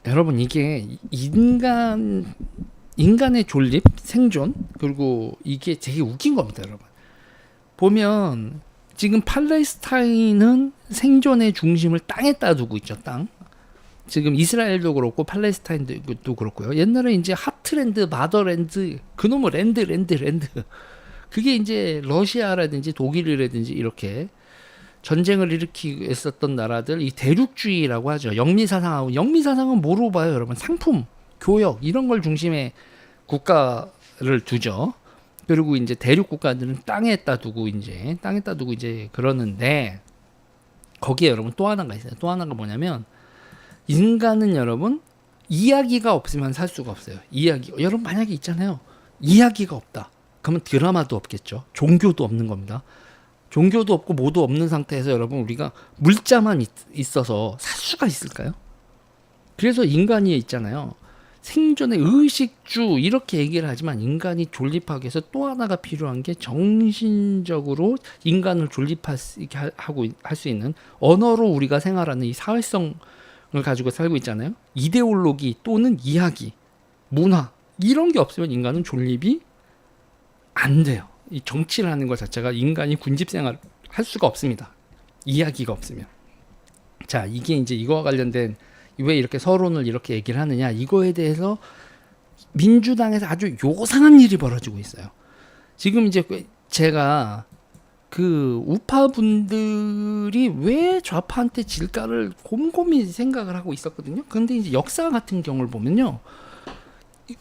여러분 이게 인간의 존립, 생존, 그리고 이게 되게 웃긴 겁니다, 여러분. 보면 지금 팔레스타인은 생존의 중심을 땅에다 두고 있죠, 땅. 지금 이스라엘도 그렇고 팔레스타인도 그렇고요. 옛날에 이제 하트랜드, 마더랜드, 그놈의 랜드. 그게 이제 러시아라든지 독일이라든지 이렇게 전쟁을 일으키고 했었던 나라들, 이 대륙주의라고 하죠. 영미사상은 뭐로 봐요, 여러분? 상품, 교역 이런 걸 중심에 국가를 두죠. 그리고 이제 대륙 국가들은 땅에다 두고 이제 그러는데 거기에 여러분 또 하나가 있어요. 또 하나가 뭐냐면 인간은 여러분 이야기가 없으면 살 수가 없어요. 이야기. 여러분 만약에 있잖아요. 이야기가 없다. 그러면 드라마도 없겠죠. 종교도 없는 겁니다. 종교도 없고 뭐도 없는 상태에서 여러분 우리가 물자만 있어서 살 수가 있을까요? 그래서 인간이 있잖아요. 생존의 의식주 이렇게 얘기를 하지만 인간이 존립하기 위해서 또 하나가 필요한 게 정신적으로 인간을 존립할 수 하고 할 수 있는 언어로 우리가 생활하는 이 사회성을 가지고 살고 있잖아요. 이데올로기 또는 이야기, 문화 이런 게 없으면 인간은 존립이 안 돼요. 이 정치를 하는 것 자체가 인간이 군집 생활을 할 수가 없습니다. 이야기가 없으면. 자, 이게 이제 이거와 관련된 왜 이렇게 서론을 이렇게 얘기를 하느냐 이거에 대해서 민주당에서 아주 요상한 일이 벌어지고 있어요. 지금 이제 제가 그 우파분들이 왜 좌파한테 질까를 곰곰이 생각을 하고 있었거든요. 그런데 이제 역사 같은 경우를 보면요,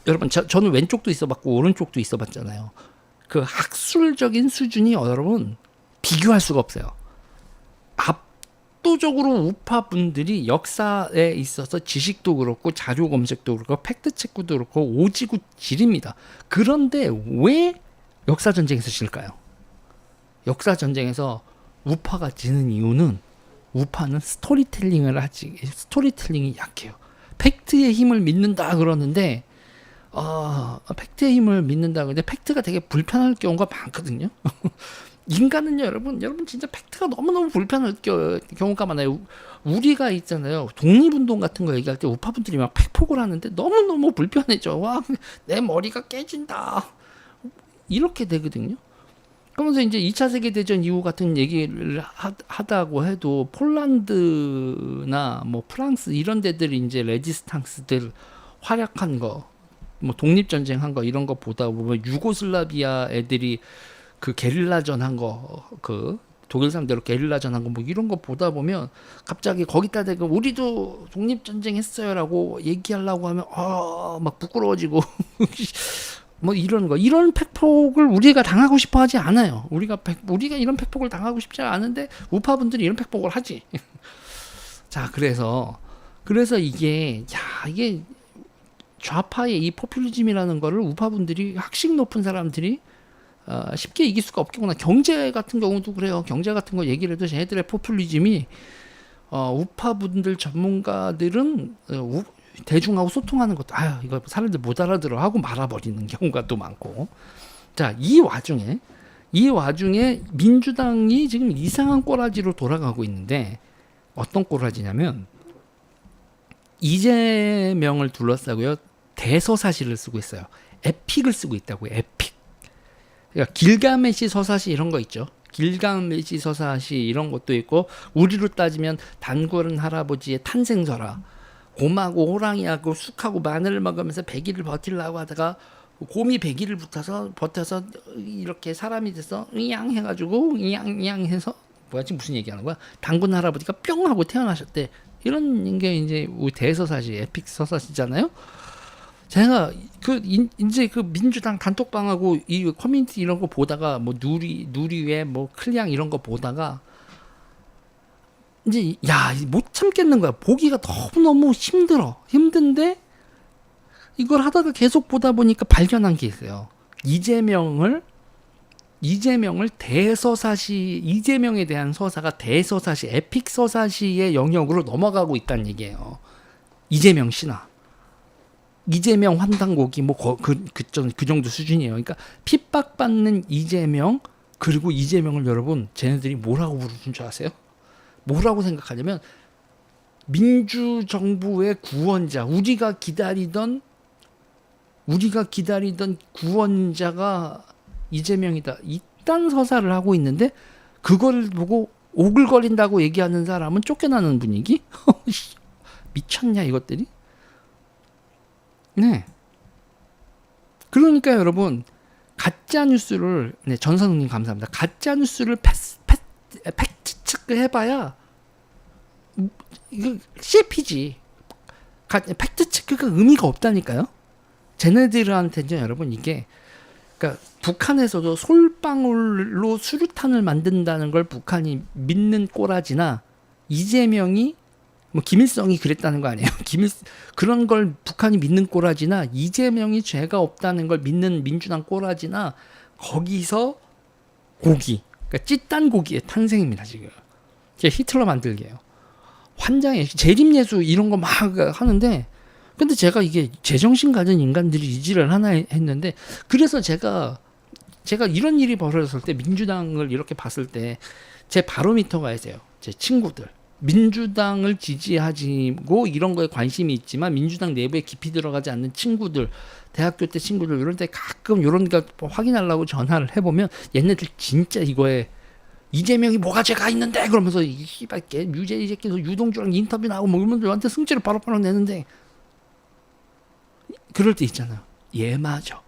여러분 저는 왼쪽도 있어봤고 오른쪽도 있어봤잖아요. 그 학술적인 수준이 여러분 비교할 수가 없어요. 압도적으로 우파분들이 역사에 있어서 지식도 그렇고 자료 검색도 그렇고 팩트 체크도 그렇고 오지구 질입니다. 그런데 왜 역사 전쟁에서 질까요? 역사 전쟁에서 우파가 지는 이유는 우파는 스토리텔링이 약해요. 팩트의 힘을 믿는다 그러는데 팩트의 힘을 믿는다 그러는데 팩트가 되게 불편할 경우가 많거든요. 인간은요, 여러분 진짜 팩트가 너무너무 불편할 경우가 많아요. 우리가 있잖아요. 독립운동 같은 거 얘기할 때 우파분들이 막 팩폭을 하는데 너무너무 불편해져. 와, 내 머리가 깨진다. 이렇게 되거든요. 그러면서 이제 2차 세계대전 이후 같은 얘기를 하다고 해도 폴란드나 뭐 프랑스 이런 데들이 이제 레지스탕스들 활약한 거, 뭐 독립전쟁 한 거 이런 거 보다 보면 유고슬라비아 애들이 그 게릴라전 한 거, 그 독일 상대로 게릴라전 한 거 뭐 이런 거 보다 보면 갑자기 거기다 대고 우리도 독립전쟁 했어요라고 얘기하려고 하면 막 부끄러워지고 뭐 이런 팩폭을 우리가 당하고 싶어 하지 않아요. 우리가 이런 팩폭을 당하고 싶지 않은데 우파분들이 이런 팩폭을 하지. 자, 그래서 이게 좌파의 이 포퓰리즘이라는 거를 우파분들이 학식 높은 사람들이 쉽게 이길 수가 없겠구나. 경제 같은 경우도 그래요. 경제 같은 거 얘기를 해도 쟤네들의 포퓰리즘이 우파분들 전문가들은 대중하고 소통하는 것도 이거 사람들 못 알아들어 하고 말아버리는 경우가 또 많고. 자, 이 와중에 민주당이 지금 이상한 꼬라지로 돌아가고 있는데 어떤 꼬라지냐면 이재명을 둘러싸고요 대서사시를 쓰고 있어요. 에픽을 쓰고 있다고요. 에픽. 그러니까 길가메시 서사시 이런 거 있죠. 길가메시 서사시 이런 것도 있고 우리로 따지면 단골은 할아버지의 탄생설화. 곰하고 호랑이하고 쑥하고 마늘을 먹으면서 100일을 버틸라고 하다가 곰이 100일을 버텨서 이렇게 사람이 돼서 으양 해가지고 으양 해서 지금 무슨 얘기하는 거야? 단군 할아버지가 뿅 하고 태어나셨대. 이런 게 이제 대서사시, 에픽 서사시잖아요. 제가 이제 그 민주당 단톡방하고 이 커뮤니티 이런 거 보다가 뭐 누리회 뭐 클리앙 이런 거 보다가 이제 못 참겠는 거야. 보기가 너무너무 힘든데 이걸 하다가 계속 보다 보니까 발견한 게 있어요. 이재명을 이재명에 대한 서사가 대서사시, 에픽 서사시의 영역으로 넘어가고 있다는 얘기예요. 이재명 신화, 이재명 환단고기 그 정도 수준이에요. 그러니까 핍박받는 이재명, 그리고 이재명을 여러분 쟤네들이 뭐라고 부르는 줄 아세요? 뭐라고 생각하냐면 민주정부의 구원자, 우리가 기다리던 구원자가 이재명이다. 이딴 서사를 하고 있는데 그걸 보고 오글거린다고 얘기하는 사람은 쫓겨나는 분위기? 미쳤냐 이것들이? 네. 그러니까 여러분 가짜 뉴스를 전선웅님 감사합니다. 가짜 뉴스를 팩트 체크 해봐야 이거 CP지. 팩트 체크가 의미가 없다니까요. 쟤네들한테는 여러분 이게 그러니까 북한에서도 솔방울로 수류탄을 만든다는 걸 북한이 믿는 꼬라지나 이재명이 뭐 김일성이 그랬다는 거 아니에요? 그런 걸 북한이 믿는 꼬라지나 이재명이 죄가 없다는 걸 믿는 민주당 꼬라지나 거기서 고기, 그러니까 찌딴 고기의 탄생입니다 지금. 히틀러 만들게요. 환장해. 재림예수 이런 거 막 하는데 근데 제가 이게 제정신 가진 인간들이 이지를 하나 했는데 그래서 제가 이런 일이 벌어졌을 때 민주당을 이렇게 봤을 때 제 바로미터가 있어요. 제 친구들. 민주당을 지지하지고 이런 거에 관심이 있지만 민주당 내부에 깊이 들어가지 않는 친구들, 대학교 때 친구들 이런 데 가끔 이런 거 확인하려고 전화를 해보면 얘네들 진짜 이거에 이재명이 뭐가 죄가 있는데 그러면서 이 씨발게 유재희 새끼도 유동주랑 인터뷰 나오고 뭐 이러면 저한테 승질을 바로바로 내는데 그럴 때 있잖아요. 얘 맞아.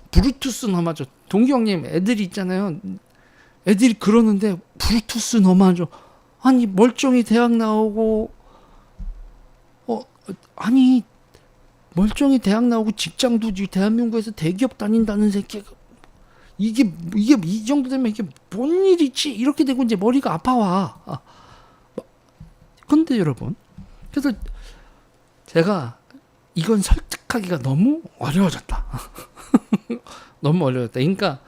브루투스 너 맞아. 동기 형님 애들이 있잖아요. 애들이 그러는데 브루투스 너 맞아. 아니 멀쩡히 대학 나오고 아니 멀쩡히 대학 나오고 직장도 대한민국에서 대기업 다닌다는 새끼가 이게 이 정도 되면 이게 뭔 일이지? 이렇게 되고 이제 머리가 아파와. 근데 여러분, 그래서 제가 이건 설득하기가 너무 어려워졌다. 너무 어려웠다. 그러니까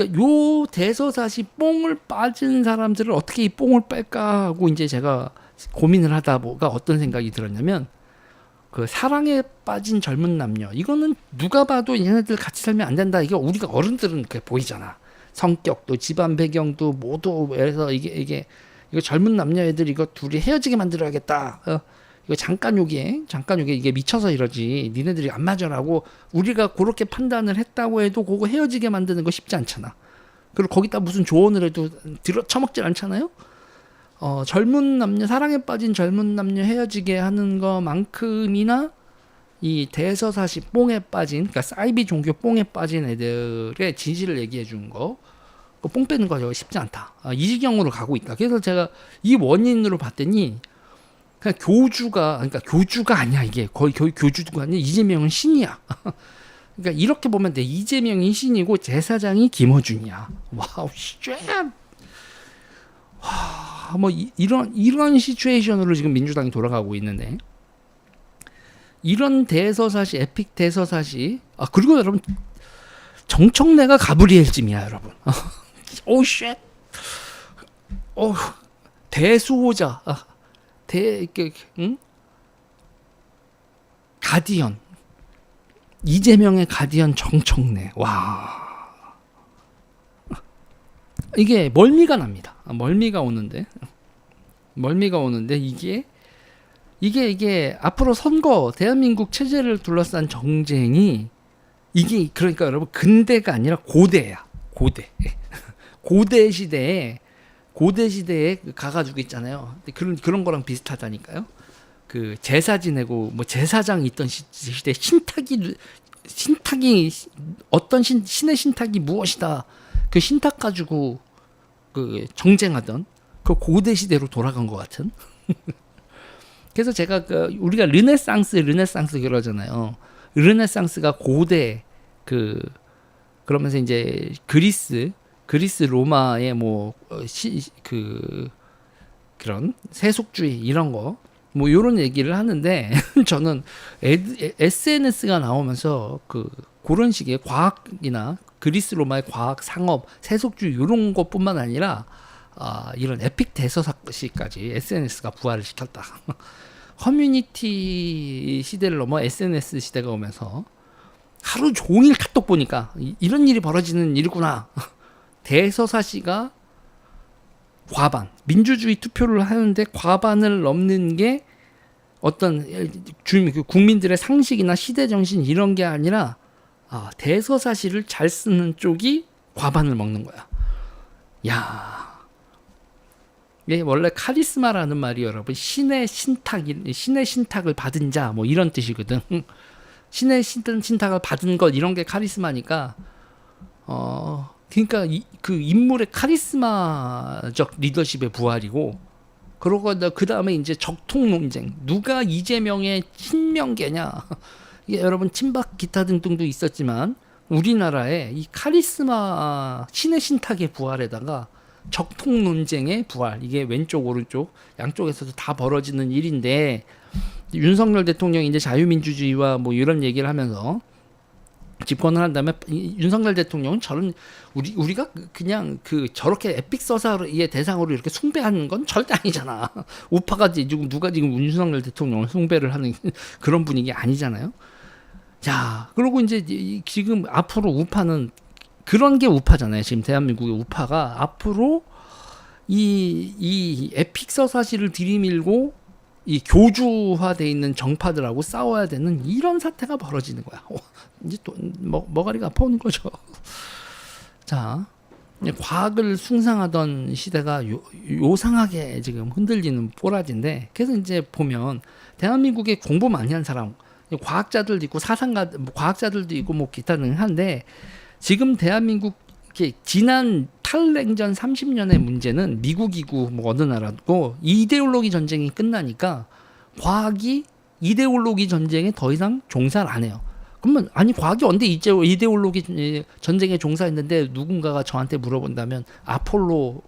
요 대서사시 뽕을 빠진 사람들을 어떻게 이 뽕을 뺄까 하고 이제 제가 고민을 하다 보가 어떤 생각이 들었냐면 그 사랑에 빠진 젊은 남녀 이거는 누가 봐도 얘네들 같이 살면 안 된다. 이거 우리가 어른들은 그게 보이잖아. 성격도 집안 배경도 모두 해서 이게 이거 젊은 남녀 애들 이거 둘이 헤어지게 만들어야겠다. 이거 잠깐 요게 이게 미쳐서 이러지. 니네들이 안 맞아라고 우리가 그렇게 판단을 했다고 해도 그거 헤어지게 만드는 거 쉽지 않잖아. 그리고 거기다 무슨 조언을 해도 처먹질 않잖아요. 젊은 남녀 사랑에 빠진 젊은 남녀 헤어지게 하는 거만큼이나 이 대서사시 뽕에 빠진 그러니까 사이비 종교 뽕에 빠진 애들의 진실을 얘기해 준 거. 뽕 빼는 거 쉽지 않다. 이 지경으로 가고 있다. 그래서 제가 이 원인으로 봤더니 그냥 교주가 아니야 이게 거의 교주가 아니야. 이재명은 신이야. 그러니까 이렇게 보면 돼. 이재명이 신이고 제사장이 김어준이야. 와우 쉣. 뭐 이런 시츄에이션으로 지금 민주당이 돌아가고 있는데 이런 대서사시 에픽 대서사시 그리고 여러분 정청래가 가브리엘쯤이야 여러분. 오 쉣. 대수호자 가디언 이재명의 가디언 정청래. 와 이게 멀미가 납니다. 멀미가 오는데 이게 앞으로 선거 대한민국 체제를 둘러싼 정쟁이 이게 그러니까 여러분 근대가 아니라 고대야. 고대 시대에 가가지고 있잖아요. 그런 거랑 비슷하다니까요. 그 제사 지내고 뭐 제사장 있던 시대 신탁이 어떤 신의 신탁이 무엇이다. 그 신탁 가지고 그 정쟁하던 그 고대 시대로 돌아간 것 같은. 그래서 제가 우리가 르네상스 그러잖아요. 르네상스가 고대 그러면서 이제 그리스 로마의 뭐 그런 세속주의 이런 거 뭐 이런 얘기를 하는데 저는 SNS가 나오면서 그런 식의 과학이나 그리스 로마의 과학, 상업, 세속주의 이런 것뿐만 아니라 이런 에픽 대서사시까지 SNS가 부활을 시켰다. 커뮤니티 시대를 넘어 SNS 시대가 오면서 하루 종일 카톡 보니까 이런 일이 벌어지는 일이구나. 대서사시가 과반 민주주의 투표를 하는데 과반을 넘는 게 어떤 국민들의 상식이나 시대 정신 이런 게 아니라 대서사실을 잘 쓰는 쪽이 과반을 먹는 거야. 야, 이게 원래 카리스마라는 말이 여러분 신의 신탁을 받은 자 뭐 이런 뜻이거든. 신의 신탁을 받은 것 이런 게 카리스마니까 그러니까 그 인물의 카리스마적 리더십의 부활이고 그러고 그 다음에 이제 적통 논쟁 누가 이재명의 친명계냐 이게 여러분 친박 기타 등등도 있었지만 우리나라의 이 카리스마 신의 신탁의 부활에다가 적통 논쟁의 부활 이게 왼쪽 오른쪽 양쪽에서도 다 벌어지는 일인데 윤석열 대통령이 이제 자유민주주의와 뭐 이런 얘기를 하면서 집권을 한다면 윤석열 대통령은 저런 우리가 그냥 그 저렇게 에픽 서사의 대상으로 이렇게 숭배하는 건 절대 아니잖아. 우파가 지금 누가 지금 윤석열 대통령을 숭배를 하는 그런 분위기 아니잖아요. 자, 그리고 이제 지금 앞으로 우파는 그런 게 우파잖아요. 지금 대한민국의 우파가 앞으로 이 에픽 서사시를 들이밀고 이 교주화돼 있는 정파들하고 싸워야 되는 이런 사태가 벌어지는 거야. 이제 또 머가리가 아파오는 거죠. 자, 과학을 숭상하던 시대가 요상하게 지금 흔들리는 꼬라지인데, 그래서 이제 보면 대한민국에 공부 많이 한 사람, 과학자들도 있고 과학자들도 있고 뭐 기타는 한데 지금 대한민국 지난 탈냉전 30년의 문제는 미국이고 뭐 어느 나라고 이데올로기 전쟁이 끝나니까 과학이 이데올로기 전쟁에 더 이상 종사를 안 해요. 그러면 아니 과학이 언제 이데올로기 전쟁에 종사했는데 누군가가 저한테 물어본다면 아폴로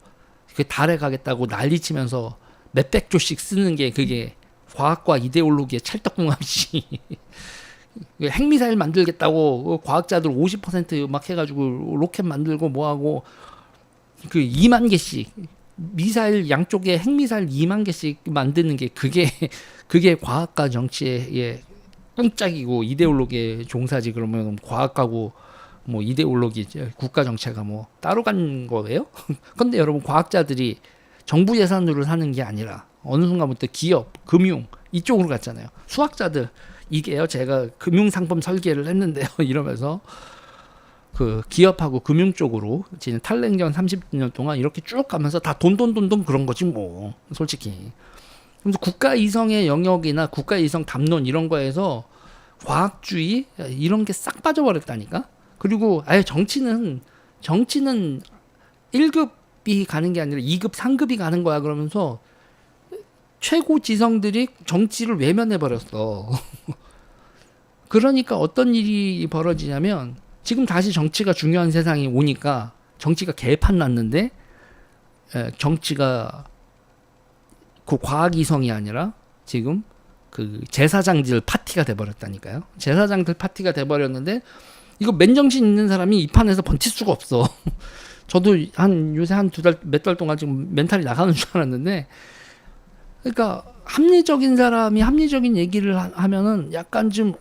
그 달에 가겠다고 난리치면서 몇백 조씩 쓰는 게 그게 과학과 이데올로기의 찰떡궁합이지. 핵미사일 만들겠다고 과학자들 50%막 해가지고 로켓 만들고 뭐하고 그 2만 개씩 미사일 양쪽에 핵미사일 2만 개씩 만드는 게 그게 과학과 정치의 꿍짝이고 이데올로기의 종사지. 그러면 과학하고 뭐 이데올로기 국가 정체가 뭐 따로 간 거예요? 근데 여러분 과학자들이 정부 예산으로 사는 게 아니라 어느 순간부터 기업, 금융 이쪽으로 갔잖아요. 수학자들 이게요 제가 금융상품 설계를 했는데요 이러면서 그 기업하고 금융 쪽으로 지금 탈냉전 30년 동안 이렇게 쭉 가면서 다 돈 그런 거지 뭐 솔직히. 그래서 국가 이성의 영역이나 국가 이성 담론 이런 거에서 과학주의 이런 게 싹 빠져버렸다니까. 그리고 아예 정치는 1급이 가는 게 아니라 2급, 3급이 가는 거야. 그러면서 최고 지성들이 정치를 외면해 버렸어. 그러니까 어떤 일이 벌어지냐면 지금 다시 정치가 중요한 세상이 오니까 정치가 개판 났는데 정치가 그 과학 이성이 아니라 지금 그 제사장들 파티가 돼 버렸다니까요. 제사장들 파티가 돼 버렸는데 이거 맨정신 있는 사람이 이 판에서 버틸 수가 없어. 저도 요새 몇 달 동안 지금 멘탈이 나가는 줄 알았는데, 그러니까 합리적인 사람이 합리적인 얘기를 하면은 약간 좀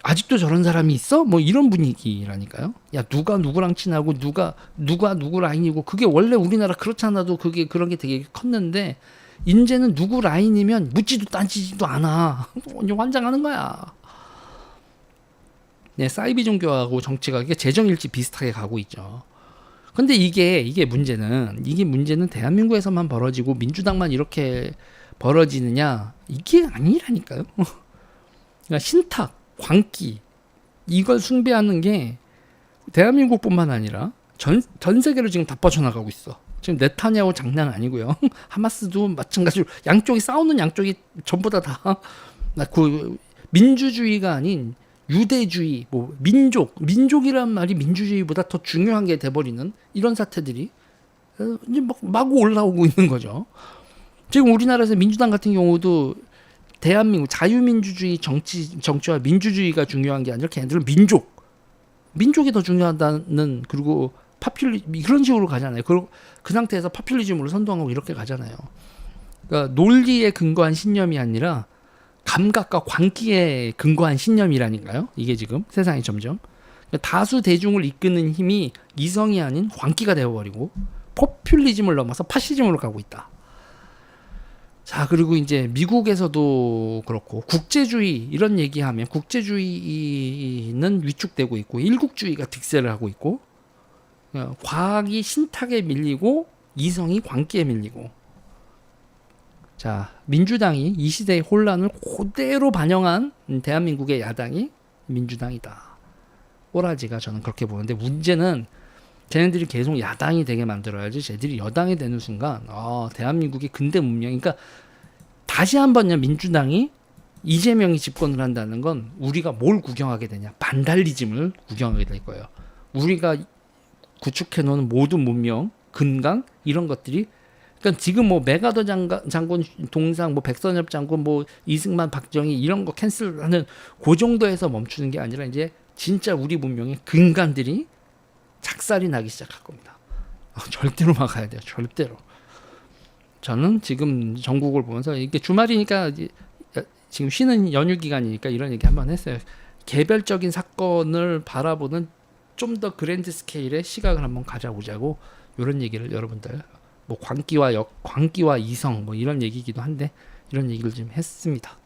아직도 저런 사람이 있어? 뭐 이런 분위기라니까요. 야 누가 누구랑 친하고 누가 누구 라인이고 그게 원래 우리나라 그렇잖아도 그게 그런 게 되게 컸는데 이제는 누구 라인이면 묻지도 따지지도 않아. 환장하는 거야. 네, 사이비 종교하고 정치가 이게 재정일치 비슷하게 가고 있죠. 근데 이게 문제는 대한민국에서만 벌어지고 민주당만 이렇게 벌어지느냐 이게 아니라니까요. 그러니까 신탁, 광기 이걸 숭배하는 게 대한민국뿐만 아니라 전 세계로 지금 다 뻗쳐나가고 있어. 지금 네타냐후 장난 아니고요. 하마스도 마찬가지로 싸우는 양쪽이 전부 다 그 민주주의가 아닌 유대주의, 뭐 민족이란 말이 민주주의보다 더 중요한 게 돼버리는 이런 사태들이 이제 마구 올라오고 있는 거죠. 지금 우리나라에서 민주당 같은 경우도 대한민국 자유민주주의 정치와 민주주의가 중요한 게 아니라 걔네들은 민족이 더 중요하다는, 그리고 이런 식으로 가잖아요. 그리고 그 상태에서 파퓰리즘으로 선동하고 이렇게 가잖아요. 그러니까 논리에 근거한 신념이 아니라 감각과 광기에 근거한 신념이라니까요. 이게 지금 세상이 점점 다수 대중을 이끄는 힘이 이성이 아닌 광기가 되어버리고 포퓰리즘을 넘어서 파시즘으로 가고 있다. 자, 그리고 이제 미국에서도 그렇고 국제주의 이런 얘기하면 국제주의는 위축되고 있고 일국주의가 득세를 하고 있고 과학이 신탁에 밀리고 이성이 광기에 밀리고. 자, 민주당이 이 시대의 혼란을 그대로 반영한 대한민국의 야당이 민주당이다. 꼬라지가 저는 그렇게 보는데 문제는 쟤네들이 계속 야당이 되게 만들어야지 쟤들이 여당이 되는 순간 대한민국의 근대 문명, 그러니까 다시 한번요 민주당이 이재명이 집권을 한다는 건 우리가 뭘 구경하게 되냐, 반달리즘을 구경하게 될 거예요. 우리가 구축해 놓은 모든 문명, 근강 이런 것들이, 그러니까 지금 뭐 메가더 장군 동상, 뭐 백선엽 장군, 뭐 이승만, 박정희 이런 거 캔슬하는 그 정도에서 멈추는 게 아니라 이제 진짜 우리 문명의 근간들이 착살이 나기 시작할 겁니다. 절대로 막아야 돼요. 절대로. 저는 지금 전국을 보면서 이게 주말이니까 지금 쉬는 연휴 기간이니까 이런 얘기 한번 했어요. 개별적인 사건을 바라보는 좀 더 그랜드 스케일의 시각을 한번 가져보자고, 이런 얘기를 여러분들 뭐 광기와 이성 뭐 이런 얘기기도 한데 이런 얘기를 좀 했습니다.